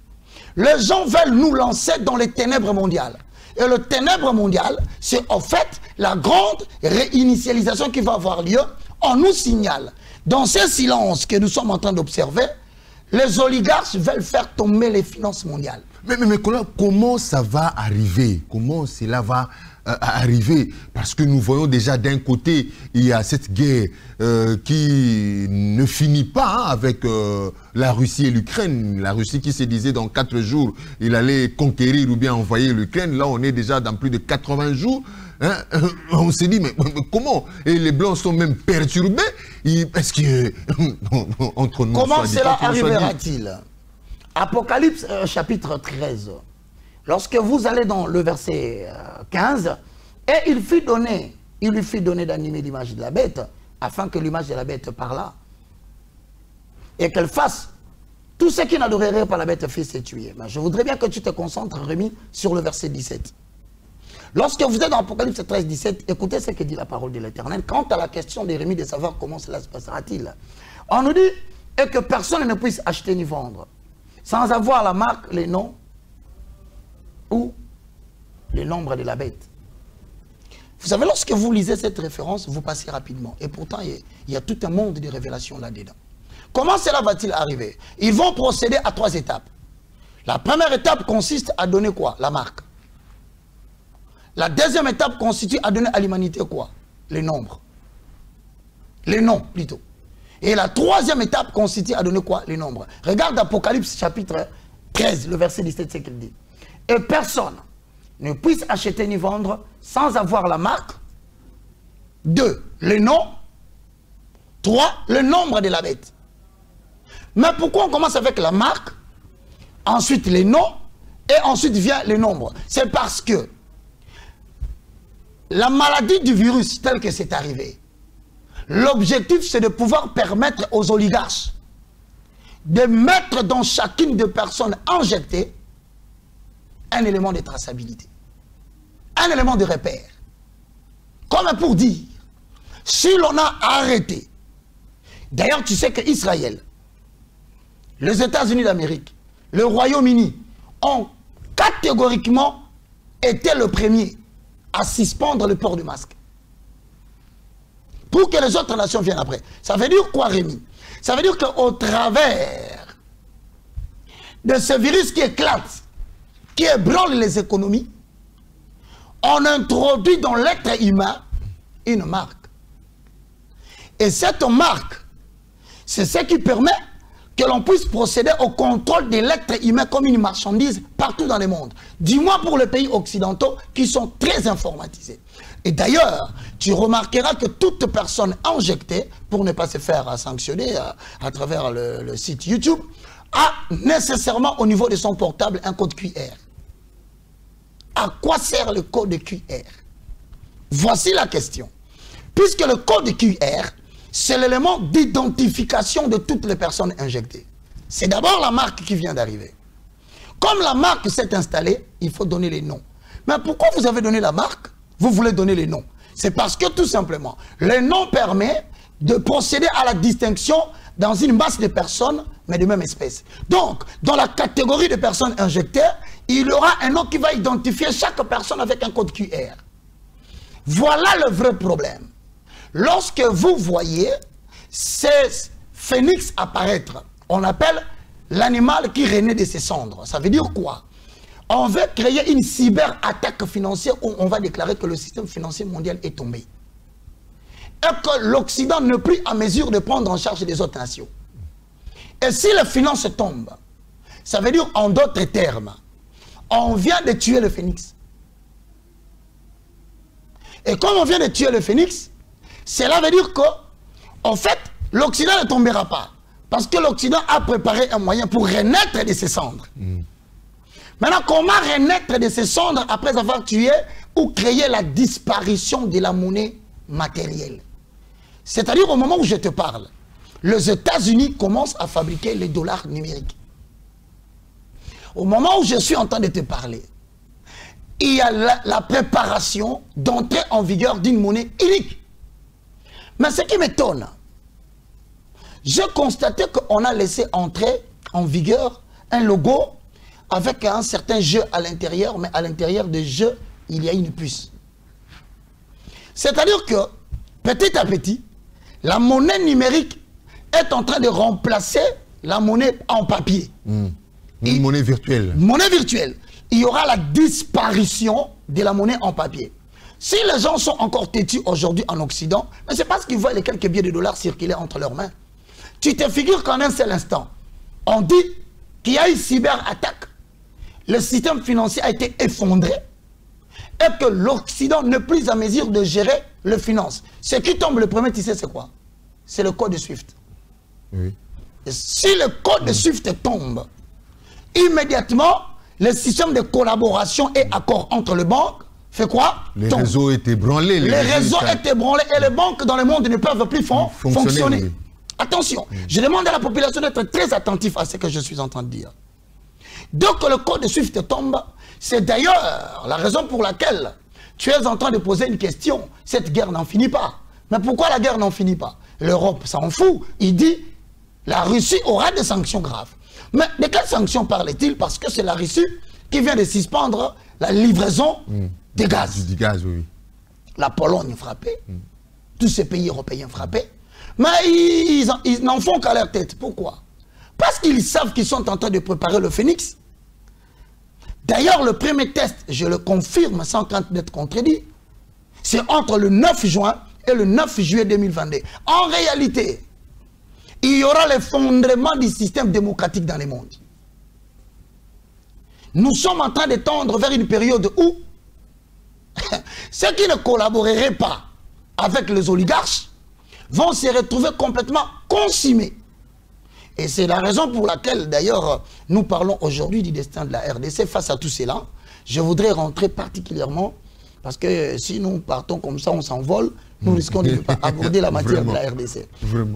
les gens veulent nous lancer dans les ténèbres mondiales. Et le ténèbre mondial, c'est en fait la grande réinitialisation qui va avoir lieu. On nous signale Dans ce silence que nous sommes en train d'observer, les oligarques veulent faire tomber les finances mondiales. Mais comment ça va arriver? Comment cela va arriver? Parce que nous voyons déjà d'un côté, il y a cette guerre qui ne finit pas avec la Russie et l'Ukraine. La Russie qui se disait dans 4 jours, il allait conquérir ou bien envoyer l'Ukraine. Là, on est déjà dans plus de 80 jours. Hein? On s'est dit, mais comment? Et les Blancs sont même perturbés. Est-ce que, entre nous... Comment cela arrivera-t-il? Apocalypse chapitre 13. Lorsque vous allez dans le verset 15, et il lui fit donner d'animer l'image de la bête, afin que l'image de la bête parlât, et qu'elle fasse tout ce qui n'adorerait pas la bête fils et tuer. Mais je voudrais bien que tu te concentres, Rémi, sur le verset 17. Lorsque vous êtes dans Apocalypse 13, 17, écoutez ce que dit la parole de l'Éternel. Quant à la question de Rémi de savoir comment cela se passera-t-il, on nous dit et que personne ne puisse acheter ni vendre sans avoir la marque, les noms ou le nombre de la bête. Vous savez, lorsque vous lisez cette référence, vous passez rapidement. Et pourtant, il y a tout un monde de révélations là-dedans. Comment cela va-t-il arriver? Ils vont procéder à 3 étapes. La première étape consiste à donner quoi? La marque. La deuxième étape consiste à donner à l'humanité quoi? Les nombres. Les noms, plutôt. Et la troisième étape consiste à donner quoi? Les nombres. Regarde Apocalypse chapitre 13, le verset 17, c'est qu'il dit. Et personne ne puisse acheter ni vendre sans avoir la marque. 2, le nom. 3, le nombre de la bête. Mais pourquoi on commence avec la marque, ensuite les noms, et ensuite vient le nombre? C'est parce que la maladie du virus tel que c'est arrivé, l'objectif c'est de pouvoir permettre aux oligarques de mettre dans chacune des personnes injectées un élément de traçabilité, un élément de repère. Comme pour dire, si l'on a arrêté, d'ailleurs tu sais qu'Israël, les États-Unis d'Amérique, le Royaume-Uni ont catégoriquement été le premier à suspendre le port du masque. Pour que les autres nations viennent après. Ça veut dire quoi, Rémi? Ça veut dire qu'au travers de ce virus qui éclate, qui ébranle les économies, on introduit dans l'être humain une marque. Et cette marque, c'est ce qui permet que l'on puisse procéder au contrôle de l'être humain comme une marchandise partout dans le monde. Du moins pour les pays occidentaux qui sont très informatisés. Et d'ailleurs, tu remarqueras que toute personne injectée, pour ne pas se faire sanctionner à travers le site YouTube, a nécessairement au niveau de son portable un code QR. À quoi sert le code QR? Voici la question. Puisque le code QR, c'est l'élément d'identification de toutes les personnes injectées. C'est d'abord la marque qui vient d'arriver. Comme la marque s'est installée, il faut donner les noms. Mais pourquoi vous avez donné la marque? Vous voulez donner les noms. C'est parce que tout simplement, le nom permet de procéder à la distinction dans une masse de personnes, mais de même espèce. Donc, dans la catégorie de personnes injectées, il y aura un nom qui va identifier chaque personne avec un code QR. Voilà le vrai problème. Lorsque vous voyez ces phénix apparaître, on appelle l'animal qui renaît de ses cendres. Ça veut dire quoi? On veut créer une cyberattaque financière où on va déclarer que le système financier mondial est tombé. Et que l'Occident n'est plus à mesure de prendre en charge les autres nations. Et si les finances tombent, ça veut dire en d'autres termes, on vient de tuer le phénix. Et comme on vient de tuer le phénix, cela veut dire qu'en fait, l'Occident ne tombera pas. Parce que l'Occident a préparé un moyen pour renaître de ses cendres. Maintenant, comment renaître de ses cendres après avoir tué ou créé la disparition de la monnaie matérielle? C'est-à-dire au moment où je te parle, les États-Unis commencent à fabriquer les dollars numériques. Au moment où je suis en train de te parler, il y a la préparation d'entrer en vigueur d'une monnaie unique. Mais ce qui m'étonne, j'ai constaté qu'on a laissé entrer en vigueur un logo avec un certain jeu à l'intérieur, mais à l'intérieur du jeu, il y a une puce. C'est-à-dire que, petit à petit, la monnaie numérique est en train de remplacer la monnaie en papier. Une monnaie virtuelle. Monnaie virtuelle. Il y aura la disparition de la monnaie en papier. Si les gens sont encore têtus aujourd'hui en Occident, mais c'est parce qu'ils voient les quelques billets de dollars circuler entre leurs mains. Tu te figures qu'en un seul instant, on dit qu'il y a une cyberattaque, le système financier a été effondré et que l'Occident n'est plus à mesure de gérer les finances. Ce qui tombe le premier, tu sais c'est quoi? C'est le code SWIFT. Oui. Et si le code SWIFT tombe, immédiatement, le système de collaboration et accord entre les banques fait quoi? Les réseaux étaient branlés. Les réseaux étaient branlés et les banques dans le monde ne peuvent plus fonctionner. Oui. Attention, je demande à la population d'être très attentif à ce que je suis en train de dire. Dès que le code SWIFT tombe, c'est d'ailleurs la raison pour laquelle tu es en train de poser une question. Cette guerre n'en finit pas. Mais pourquoi la guerre n'en finit pas? L'Europe s'en fout. Il dit la Russie aura des sanctions graves. Mais de quelles sanctions parle-t-il? Parce que c'est la Russie qui vient de suspendre la livraison de gaz. Du gaz, oui. La Pologne frappée, tous ces pays européens frappés. Mais ils n'en font qu'à leur tête. Pourquoi? Parce qu'ils savent qu'ils sont en train de préparer le phénix. D'ailleurs, le premier test, je le confirme sans crainte d'être contredit, c'est entre le 9 juin et le 9 juillet 2022. En réalité, il y aura l'effondrement du système démocratique dans le monde. Nous sommes en train de tendre vers une période où ceux qui ne collaboreraient pas avec les oligarches vont se retrouver complètement consumés. Et c'est la raison pour laquelle, d'ailleurs, nous parlons aujourd'hui du destin de la RDC. Face à tout cela, je voudrais rentrer particulièrement, parce que si nous partons comme ça, on s'envole, nous risquons de ne pas aborder la matière de la RDC.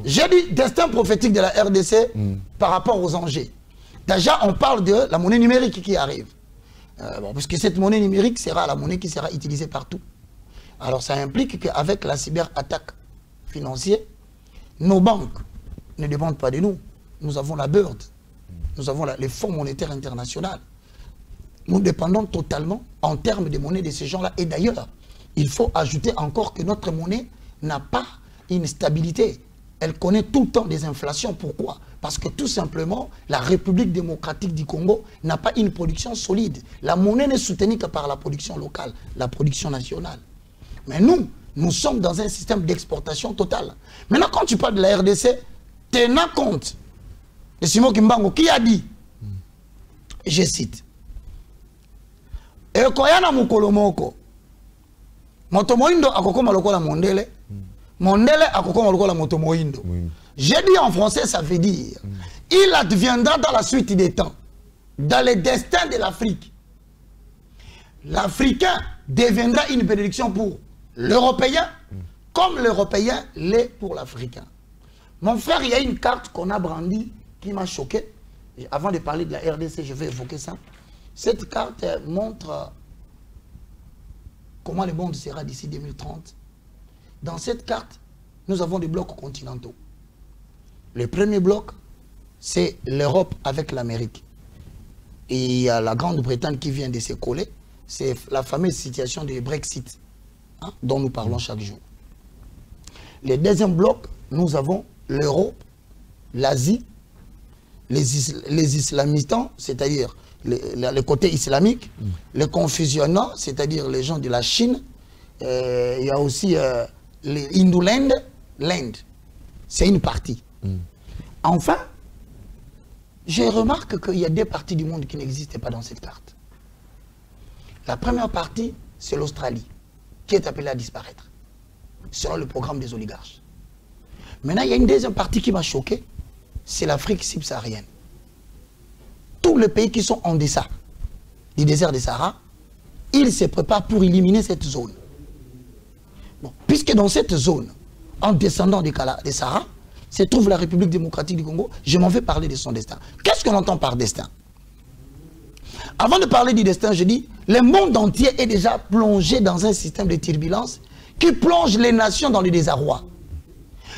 J'ai dit destin prophétique de la RDC par rapport aux enjeux. Déjà, on parle de la monnaie numérique qui arrive. Parce que cette monnaie numérique sera la monnaie qui sera utilisée partout. Alors ça implique qu'avec la cyberattaque financière, nos banques ne dépendent pas de nous. Nous avons la BIRD, nous avons les fonds monétaires internationaux. Nous dépendons totalement en termes de monnaie de ces gens-là. Et d'ailleurs, il faut ajouter encore que notre monnaie n'a pas une stabilité. Elle connaît tout le temps des inflations. Pourquoi? Parce que tout simplement, la République démocratique du Congo n'a pas une production solide. La monnaie n'est soutenue que par la production locale, la production nationale. Mais nous sommes dans un système d'exportation totale. Maintenant, quand tu parles de la RDC, tenant compte de Simon Kimbangu qui a dit, je cite, Ekoyana mukolomoko, motomoindo akokoma lokola mondele, mondele akokoma lokola motomoindo. J'ai dit en français, ça veut dire, il adviendra dans la suite des temps, dans le destin de l'Afrique. L'Africain deviendra une bénédiction pour l'Européen, comme l'Européen l'est pour l'Africain. Mon frère, il y a une carte qu'on a brandie qui m'a choqué. Avant de parler de la RDC, je vais évoquer ça. Cette carte montre comment le monde sera d'ici 2030. Dans cette carte, nous avons des blocs continentaux. Le premier bloc, c'est l'Europe avec l'Amérique. Et il y a la Grande-Bretagne qui vient de se coller. C'est la fameuse situation du Brexit, hein, dont nous parlons chaque jour. Le deuxième bloc, nous avons l'Europe, l'Asie, les islamisants, c'est-à-dire le côté islamique, les confusionnants, c'est-à-dire les gens de la Chine, il y a aussi les Hinduland, l'Inde. C'est une partie. Enfin, je remarque qu'il y a deux parties du monde qui n'existaient pas dans cette carte. La première partie, c'est l'Australie, qui est appelée à disparaître, selon le programme des oligarches. Maintenant, il y a une deuxième partie qui m'a choqué, c'est l'Afrique subsaharienne. Tous les pays qui sont en deçà du désert des Sahara, ils se préparent pour éliminer cette zone. Bon, puisque dans cette zone, en descendant des Sahara, se trouve la République démocratique du Congo, je m'en vais parler de son destin. Qu'est-ce qu'on entend par destin? Avant de parler du destin, je dis, le monde entier est déjà plongé dans un système de turbulence qui plonge les nations dans le désarroi.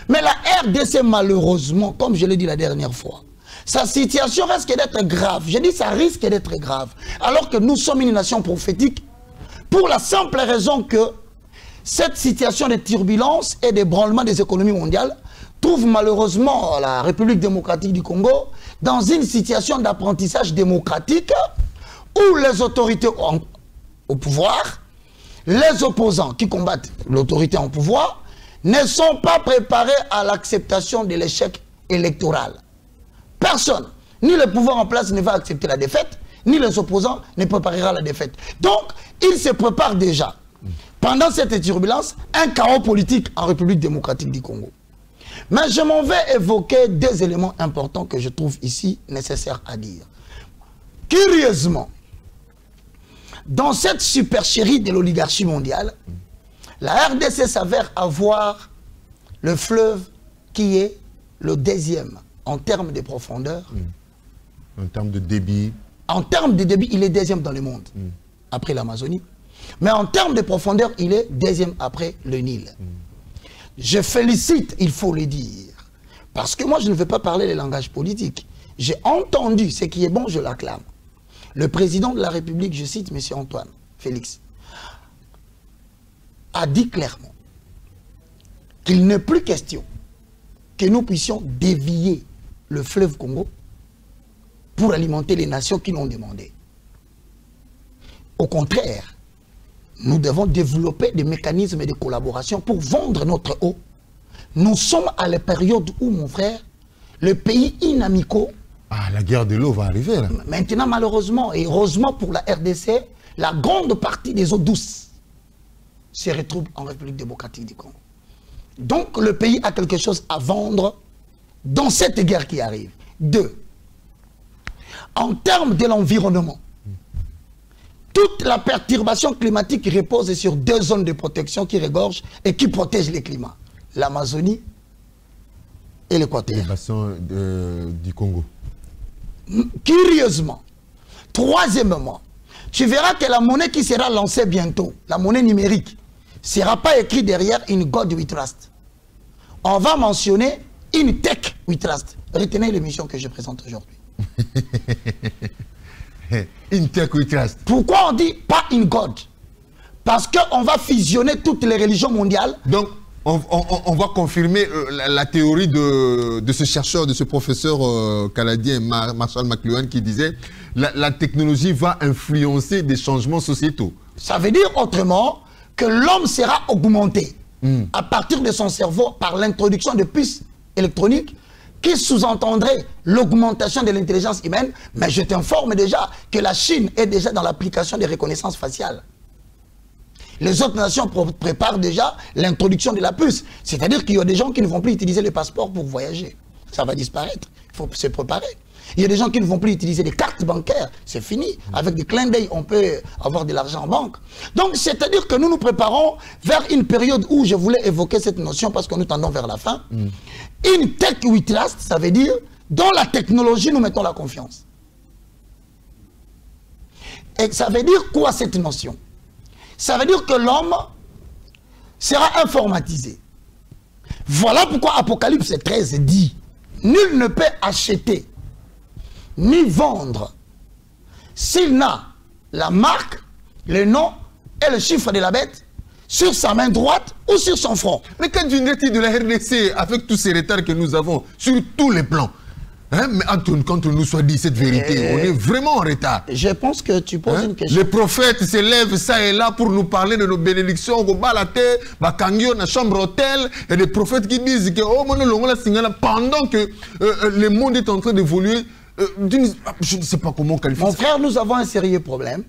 Mais la RDC, malheureusement, comme je l'ai dit la dernière fois, sa situation risque d'être grave. Je dis ça risque d'être grave. Alors que nous sommes une nation prophétique, pour la simple raison que cette situation de turbulence et d'ébranlement des économies mondiales trouve trouve malheureusement la République démocratique du Congo dans une situation d'apprentissage démocratique où les autorités au pouvoir, les opposants qui combattent l'autorité en pouvoir, ne sont pas préparés à l'acceptation de l'échec électoral. Personne, ni le pouvoir en place ne va accepter la défaite, ni les opposants ne préparera la défaite. Donc, ils se préparent déjà, pendant cette turbulence, un chaos politique en République démocratique du Congo. Mais je m'en vais évoquer deux éléments importants que je trouve ici nécessaires à dire. Curieusement, dans cette supercherie de l'oligarchie mondiale, la RDC s'avère avoir le fleuve qui est le deuxième en termes de profondeur. En termes de débit. En termes de débit, il est deuxième dans le monde, après l'Amazonie. Mais en termes de profondeur, il est deuxième après le Nil. Je félicite, il faut le dire, parce que moi je ne veux pas parler les langages politiques. J'ai entendu, ce qui est bon, je l'acclame. Le président de la République, je cite M. Antoine Félix, a dit clairement qu'il n'est plus question que nous puissions dévier le fleuve Congo pour alimenter les nations qui l'ont demandé. Au contraire, nous devons développer des mécanismes de collaboration pour vendre notre eau. Nous sommes à la période où, mon frère, les pays inamicaux... Ah, la guerre de l'eau va arriver là. Maintenant, malheureusement, et heureusement pour la RDC, la grande partie des eaux douces se retrouve en République démocratique du Congo. Donc, le pays a quelque chose à vendre dans cette guerre qui arrive. Deux, en termes de l'environnement, toute la perturbation climatique repose sur deux zones de protection qui regorgent et qui protègent les climats. L'Amazonie et l'Équateur. Le bassin du Congo. Curieusement, troisièmement, tu verras que la monnaie qui sera lancée bientôt, la monnaie numérique, ne sera pas écrite derrière une God we trust. On va mentionner une tech we trust. Retenez l'émission que je présente aujourd'hui. Une tech we trust. Pourquoi on dit pas une God? Parce qu'on va fusionner toutes les religions mondiales. Donc, on va confirmer la théorie de ce chercheur, de ce professeur canadien, Marshall McLuhan, qui disait la technologie va influencer des changements sociétaux. Ça veut dire autrement que l'homme sera augmenté à partir de son cerveau par l'introduction de puces électroniques qui sous-entendrait l'augmentation de l'intelligence humaine. Mais je t'informe déjà que la Chine est déjà dans l'application des reconnaissances faciales. Les autres nations préparent déjà l'introduction de la puce. C'est-à-dire qu'il y a des gens qui ne vont plus utiliser les passeports pour voyager. Ça va disparaître. Il faut se préparer. Il y a des gens qui ne vont plus utiliser des cartes bancaires. C'est fini. Avec des clins d'œil, on peut avoir de l'argent en banque. Donc, c'est-à-dire que nous nous préparons vers une période où je voulais évoquer cette notion parce que nous tendons vers la fin. Une tech we trust, ça veut dire dans la technologie, nous mettons la confiance. Et ça veut dire quoi cette notion? Ça veut dire que l'homme sera informatisé. Voilà pourquoi Apocalypse 13 dit « Nul ne peut acheter ni vendre s'il n'a la marque, le nom et le chiffre de la bête sur sa main droite ou sur son front. » Mais quand tu dis de la RDC, avec tous ces retards que nous avons sur tous les plans, hein, mais quand on nous soit dit cette vérité, on est vraiment en retard. Je pense que tu poses une question. Les prophètes se lèvent ça et là pour nous parler de nos bénédictions, au bas la terre, dans la chambre hôtel, et des prophètes qui disent que oh, pendant que le monde est en train d'évoluer, je ne sais pas comment qualifier. Mon frère, nous avons un sérieux problème.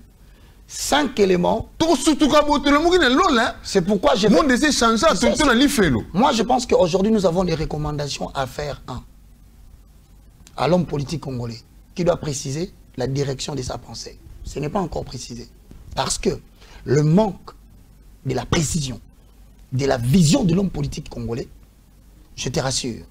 5 éléments. C'est pourquoi je... Moi, je pense qu'aujourd'hui, nous avons des recommandations à faire. À l'homme politique congolais, qui doit préciser la direction de sa pensée. Ce n'est pas encore précisé. Parce que le manque de la précision, de la vision de l'homme politique congolais, je te rassure,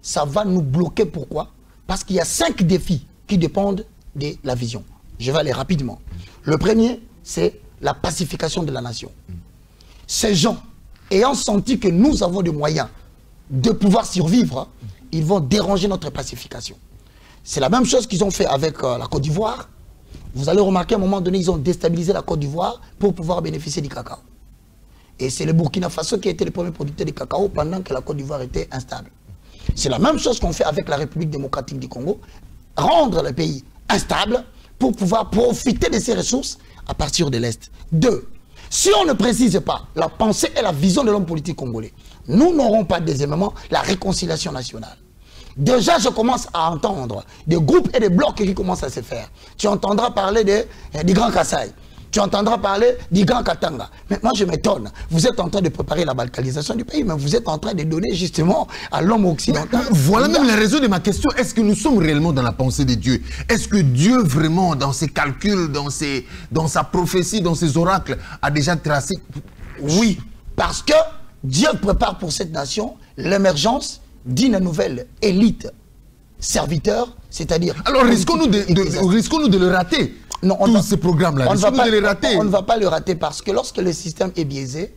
ça va nous bloquer. Pourquoi? Parce qu'il y a 5 défis qui dépendent de la vision. Je vais aller rapidement. Le premier, c'est la pacification de la nation. Ces gens, ayant senti que nous avons des moyens de pouvoir survivre, ils vont déranger notre pacification. C'est la même chose qu'ils ont fait avec la Côte d'Ivoire. Vous allez remarquer à un moment donné, ils ont déstabilisé la Côte d'Ivoire pour pouvoir bénéficier du cacao. Et c'est le Burkina Faso qui a été le premier producteur de cacao pendant que la Côte d'Ivoire était instable. C'est la même chose qu'on fait avec la République démocratique du Congo. Rendre le pays instable pour pouvoir profiter de ses ressources à partir de l'Est. 2. Si on ne précise pas la pensée et la vision de l'homme politique congolais, nous n'aurons pas deuxièmement la réconciliation nationale. Déjà, je commence à entendre des groupes et des blocs qui commencent à se faire. Tu entendras parler du Grand Kassai. Tu entendras parler du Grand Katanga. Mais moi, je m'étonne. Vous êtes en train de préparer la balkanisation du pays, mais vous êtes en train de donner justement à l'homme occidental. Voilà même la raison de ma question. Est-ce que nous sommes réellement dans la pensée de Dieu? Est-ce que Dieu, vraiment, dans ses calculs, dans sa prophétie, dans ses oracles, a déjà tracé? Oui, parce que Dieu prépare pour cette nation l'émergence d'une nouvelle élite serviteur, c'est-à-dire... Alors, risquons-nous de le rater? Non, tous ces programmes-là, on ne va pas le rater parce que lorsque le système est biaisé,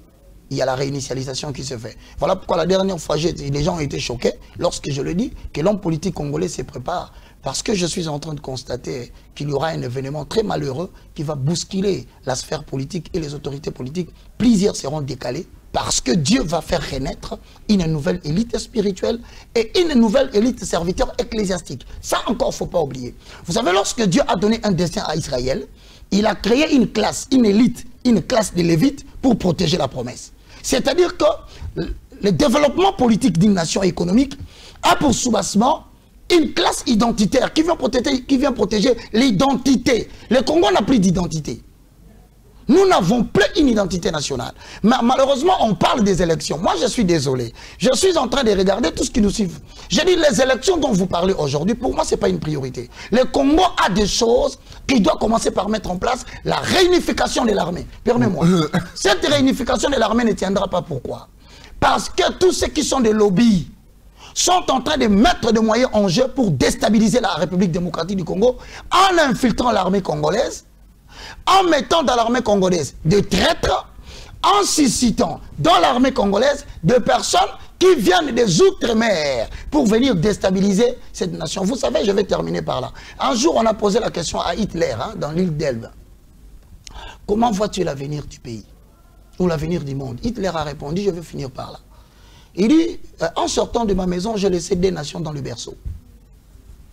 il y a la réinitialisation qui se fait. Voilà pourquoi la dernière fois, les gens ont été choqués lorsque je le dis, que l'homme politique congolais se prépare. Parce que je suis en train de constater qu'il y aura un événement très malheureux qui va bousculer la sphère politique et les autorités politiques. Plusieurs seront décalés parce que Dieu va faire renaître une nouvelle élite spirituelle et une nouvelle élite serviteur ecclésiastique. Ça encore, il ne faut pas oublier. Vous savez, lorsque Dieu a donné un destin à Israël, il a créé une classe, une élite, une classe de lévites pour protéger la promesse. C'est-à-dire que le développement politique d'une nation économique a pour soubassement une classe identitaire qui vient protéger l'identité. Le Congo n'a plus d'identité. Nous n'avons plus une identité nationale. Mais malheureusement, on parle des élections. Moi, je suis désolé. Je suis en train de regarder tout ce qui nous suit. Je dis, les élections dont vous parlez aujourd'hui, pour moi, ce n'est pas une priorité. Le Congo a des choses qui doivent commencer par mettre en place la réunification de l'armée. Permets-moi. Cette réunification de l'armée ne tiendra pas. Pourquoi? Parce que tous ceux qui sont des lobbies sont en train de mettre des moyens en jeu pour déstabiliser la République démocratique du Congo en infiltrant l'armée congolaise, en mettant dans l'armée congolaise des traîtres, en suscitant dans l'armée congolaise des personnes qui viennent des outre-mer pour venir déstabiliser cette nation. Vous savez, je vais terminer par là. Un jour, on a posé la question à Hitler, dans l'île d'Elbe. Comment vois-tu l'avenir du pays ou l'avenir du monde? Hitler a répondu, je vais finir par là. Il dit, en sortant de ma maison, j'ai laissé des nations dans le berceau.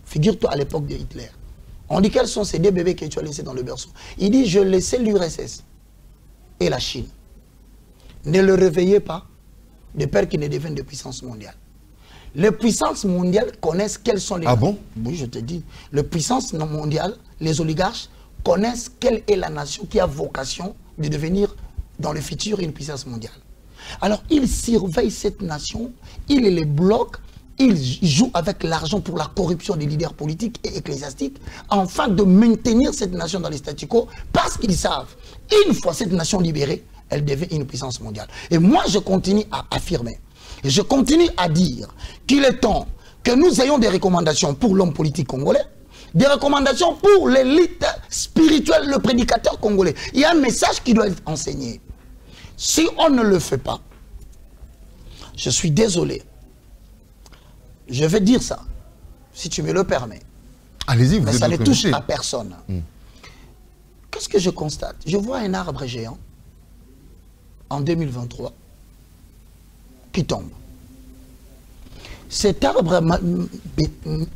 Figure-toi à l'époque de Hitler. On dit, quels sont ces deux bébés que tu as laissés dans le berceau? Il dit, je laissais l'URSS et la Chine. Ne le réveillez pas, de peur qu'ils ne deviennent des puissances mondiales. Les puissances mondiales connaissent quelles sont les... Ah bon? Oui, je te dis. Les puissances mondiales, les oligarches, connaissent quelle est la nation qui a vocation de devenir, dans le futur, une puissance mondiale. Alors, ils surveillent cette nation, ils les bloquent, ils jouent avec l'argent pour la corruption des leaders politiques et ecclésiastiques, afin de maintenir cette nation dans les statu quo, parce qu'ils savent, une fois cette nation libérée, elle devient une puissance mondiale. Et moi, je continue à affirmer, et je continue à dire qu'il est temps que nous ayons des recommandations pour l'homme politique congolais, des recommandations pour l'élite spirituelle, le prédicateur congolais. Il y a un message qui doit être enseigné. Si on ne le fait pas, je suis désolé. Je vais dire ça, si tu me le permets. Allez-y, vous mais êtes ça ne touche à personne. Qu'est-ce que je constate? Je vois un arbre géant en 2023 qui tombe. Cet arbre,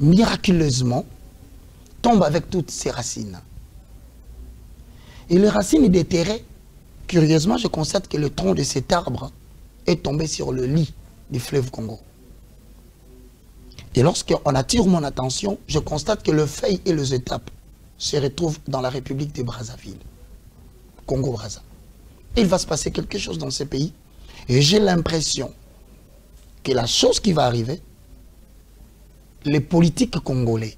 miraculeusement, tombe avec toutes ses racines. Et les racines déterrées, curieusement, je constate que le tronc de cet arbre est tombé sur le lit du fleuve Congo. Et lorsqu'on attire mon attention, je constate que le feuille et les étapes se retrouvent dans la République de Brazzaville, Congo-Brazza. Il va se passer quelque chose dans ce pays et j'ai l'impression que la chose qui va arriver, les politiques congolais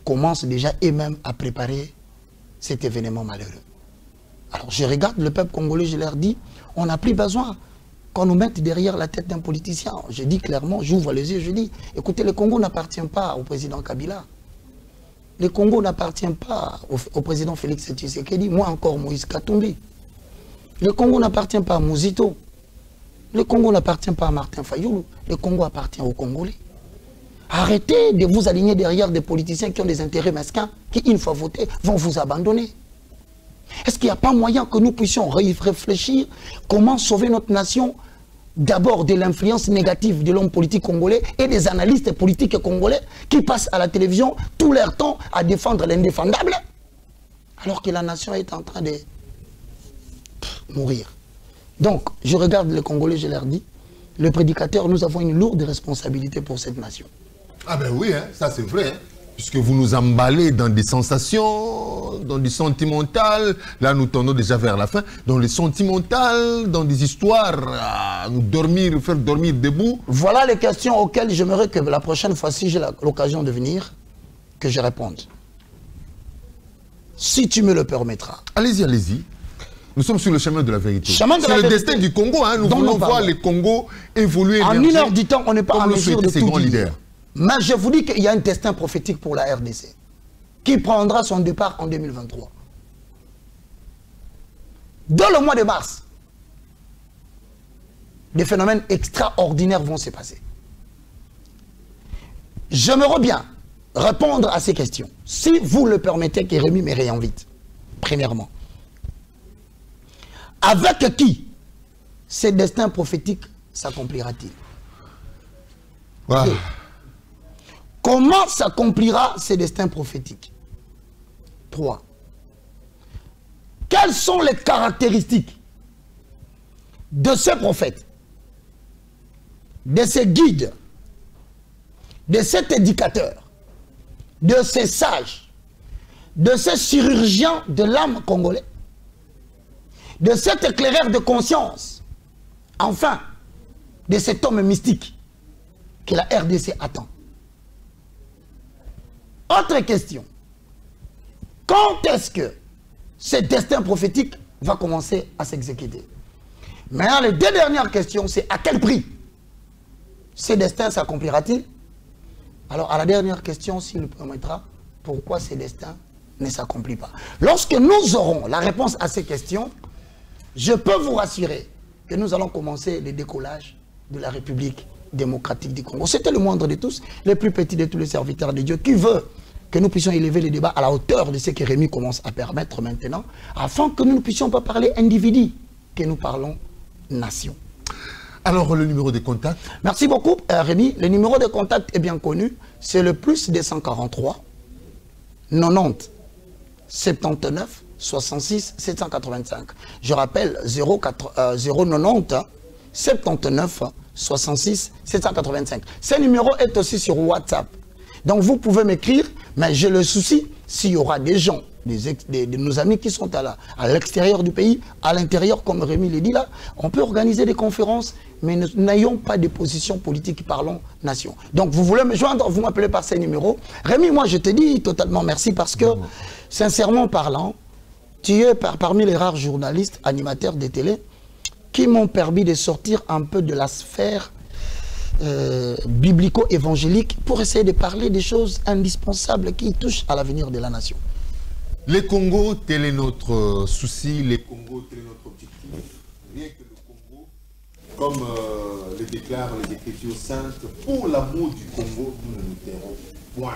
commencent déjà eux-mêmes à préparer cet événement malheureux. Alors je regarde le peuple congolais, je leur dis, on n'a plus besoin qu'on nous mette derrière la tête d'un politicien. Je dis clairement, j'ouvre les yeux, je dis, écoutez, le Congo n'appartient pas au président Kabila. Le Congo n'appartient pas au président Félix Tshisekedi, moi encore Moïse Katumbi. Le Congo n'appartient pas à Mouzito. Le Congo n'appartient pas à Martin Fayoulou. Le Congo appartient aux Congolais. Arrêtez de vous aligner derrière des politiciens qui ont des intérêts mesquins, qui, une fois votés, vont vous abandonner. Est-ce qu'il n'y a pas moyen que nous puissions réfléchir comment sauver notre nation d'abord de l'influence négative de l'homme politique congolais et des analystes politiques congolais qui passent à la télévision tout leur temps à défendre l'indéfendable, alors que la nation est en train de mourir. Donc, je regarde les Congolais, je leur dis, le prédicateur, nous avons une lourde responsabilité pour cette nation. Ah ben oui, hein, ça c'est vrai, hein, puisque vous nous emballez dans des sensations, dans du sentimental, là nous tournons déjà vers la fin, dans les sentimentales, dans des histoires à nous dormir, faire dormir debout. Voilà les questions auxquelles j'aimerais que la prochaine fois, si j'ai l'occasion de venir, que je réponde. Si tu me le permettras. Allez-y, allez-y. Nous sommes sur le chemin de la vérité. C'est le destin du Congo. Hein. Nous voulons voir le Congo évoluer. En une heure du temps, on n'est pas en mesure de tout dire. Mais je vous dis qu'il y a un destin prophétique pour la RDC qui prendra son départ en 2023. Dans le mois de mars, des phénomènes extraordinaires vont se passer. J'aimerais bien répondre à ces questions. Si vous le permettez, que Rémi me réinvite, premièrement. Avec qui ce destin prophétique s'accomplira-t-il? Voilà. Comment s'accomplira ce destin prophétique? 3. Quelles sont les caractéristiques de ce prophète, de ce guide, de cet éducateur, de ces sages, de ce chirurgien de l'âme congolais, de cet éclaireur de conscience, enfin, de cet homme mystique que la RDC attend. Autre question. Quand est-ce que ce destin prophétique va commencer à s'exécuter? Maintenant, les deux dernières questions, c'est à quel prix ce destin s'accomplira-t-il? Alors, à la dernière question, s'il le permettra, pourquoi ce destin ne s'accomplit pas? Lorsque nous aurons la réponse à ces questions, je peux vous rassurer que nous allons commencer le décollage de la République démocratique du Congo. C'était le moindre de tous, le plus petit de tous les serviteurs de Dieu, qui veut que nous puissions élever les débats à la hauteur de ce que Rémi commence à permettre maintenant, afin que nous ne puissions pas parler individu, que nous parlons nation. Alors, le numéro de contact? Merci beaucoup, Rémi. Le numéro de contact est bien connu. C'est le plus 243 90 79 66 785. Je rappelle 090 79 66 785. Ce numéro est aussi sur WhatsApp. Donc vous pouvez m'écrire, mais j'ai le souci, s'il y aura des gens, de nos amis qui sont à l'extérieur du pays, à l'intérieur, comme Rémi l'a dit là, on peut organiser des conférences, mais n'ayons pas de position politique, parlons nation. Donc vous voulez me joindre, vous m'appelez par ces numéros. Rémi, moi je te dis totalement merci parce que, sincèrement parlant, tu es parmi les rares journalistes, animateurs de télé, qui m'ont permis de sortir un peu de la sphère biblico-évangélique pour essayer de parler des choses indispensables qui touchent à l'avenir de la nation. Les Congo, tel est notre souci, les Congo, tel est notre objectif. Rien que le Congo, comme le déclarent les Écritures saintes, pour l'amour du Congo, nous ne nous tairons point.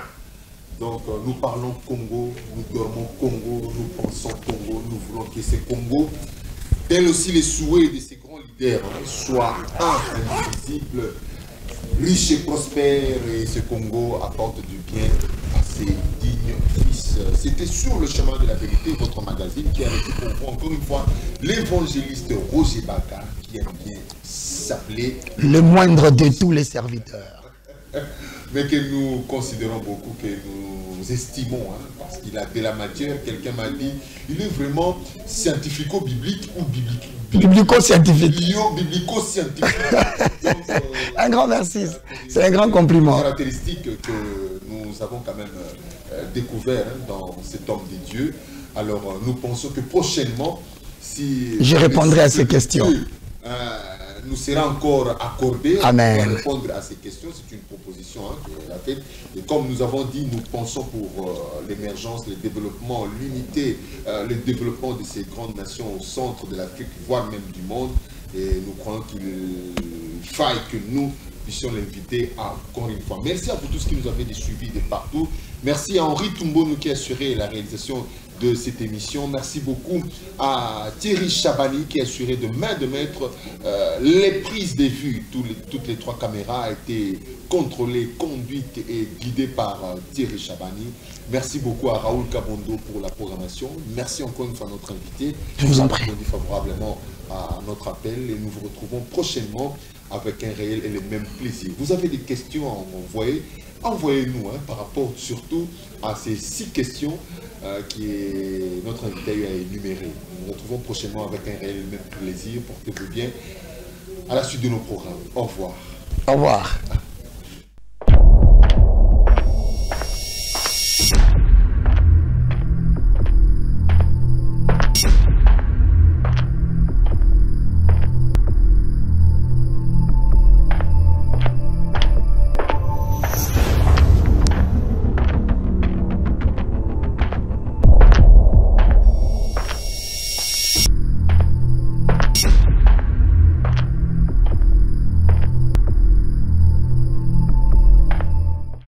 Donc nous parlons Congo, nous dormons Congo, nous pensons Congo, nous voulons que ce Congo, tel aussi les souhaits de ces grands leaders, soient indivisibles, riche et prospère, et ce Congo apporte du bien à ses dignes fils. C'était sur le chemin de la vérité, votre magazine, qui a été pour vous, encore une fois, l'évangéliste Roger Baka, qui aime bien s'appeler le moindre de tous les serviteurs. Mais que nous considérons beaucoup, que nous estimons, hein, parce qu'il a de la matière. Quelqu'un m'a dit, il est vraiment scientifico-biblique ou biblico-scientifique. Biblico-scientifique. Un grand merci, c'est un grand compliment. Une caractéristique que nous avons quand même découvert dans cet homme de Dieu. Alors nous pensons que prochainement, si je répondrai à ces questions, nous sera encore accordé à répondre à ces questions. C'est une proposition qu'elle a faite. Et comme nous avons dit, nous pensons pour l'émergence, le développement, l'unité, le développement de ces grandes nations au centre de l'Afrique, voire même du monde. Et nous croyons qu'il faille que nous puissions l'inviter encore une fois. Merci à vous tous qui nous avez suivis de partout. Merci à Henri Toumbonou qui a assuré la réalisation de cette émission. Merci beaucoup à Thierry Chabani qui a assuré de main de maître les prises de vue. Toutes les 3 caméras ont été contrôlées, conduites et guidées par Thierry Chabani. Merci beaucoup à Raoul Kabondo pour la programmation. Merci encore une fois à notre invité. Je vous en prie. Nous répondons favorablement à notre appel et nous vous retrouvons prochainement avec un réel et le même plaisir. Vous avez des questions à envoyer, envoyez-nous par rapport surtout à ces 6 questions que notre invité a énumérées. Nous nous retrouvons prochainement avec un réel et le même plaisir. Portez-vous bien à la suite de nos programmes. Au revoir. Au revoir.